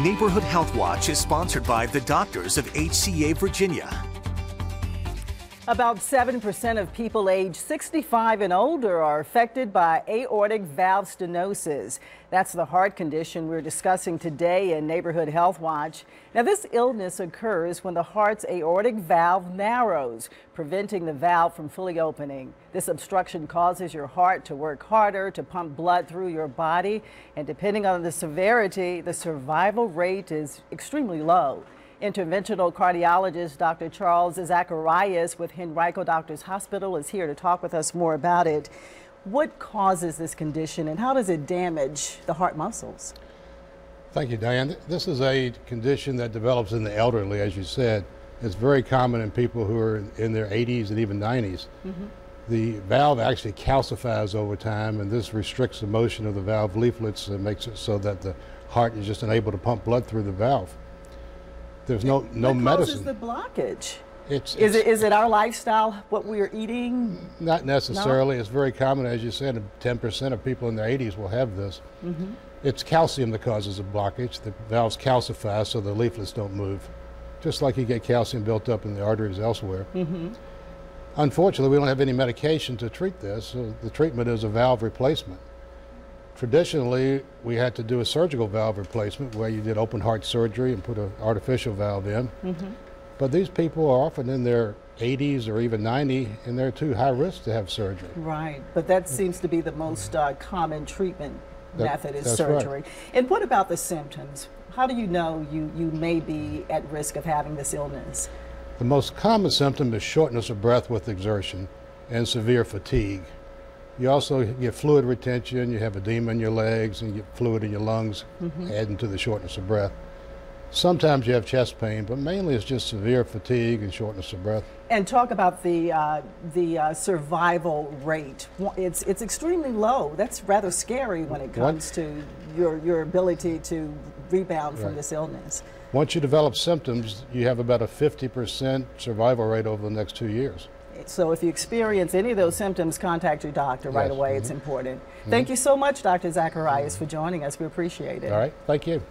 Neighborhood Health Watch is sponsored by the doctors of HCA Virginia. About 7% of people age 65 and older are affected by aortic valve stenosis. That's the heart condition we're discussing today in Neighborhood Health Watch. Now, this illness occurs when the heart's aortic valve narrows, preventing the valve from fully opening. This obstruction causes your heart to work harder to pump blood through your body, and depending on the severity, the survival rate is extremely low. Interventional cardiologist Dr. Charles Zacharias with Henrico Doctors Hospital is here to talk with us more about it. What causes this condition and how does it damage the heart muscles? Thank you, Diane. This is a condition that develops in the elderly, as you said. It's very common in people who are in their 80s and even 90s. The valve actually calcifies over time, and this restricts the motion of the valve leaflets and makes it so that the heart is just unable to pump blood through the valve. There's no medicine. What causes the blockage? Is it our lifestyle, what we're eating? Not necessarily. No? It's very common, as you said, 10% of people in their 80s will have this. It's calcium that causes a blockage. The valves calcify so the leaflets don't move, just like you get calcium built up in the arteries elsewhere. Unfortunately, we don't have any medication to treat this, so the treatment is a valve replacement. Traditionally, we had to do a surgical valve replacement where you did open heart surgery and put an artificial valve in. But these people are often in their 80s or even 90, and they're too high risk to have surgery. Right, but that seems to be the most common treatment method is surgery. Right. And what about the symptoms? How do you know you may be at risk of having this illness? The most common symptom is shortness of breath with exertion and severe fatigue. You also get fluid retention, you have edema in your legs, and you get fluid in your lungs, adding to the shortness of breath. Sometimes you have chest pain, but mainly it's just severe fatigue and shortness of breath. And talk about the survival rate. It's extremely low. That's rather scary when it comes to your ability to rebound from this illness. Once you develop symptoms, you have about a 50% survival rate over the next 2 years. So if you experience any of those symptoms, contact your doctor right away. It's important. Thank you so much, Dr. Zacharias, for joining us. We appreciate it. All right. Thank you.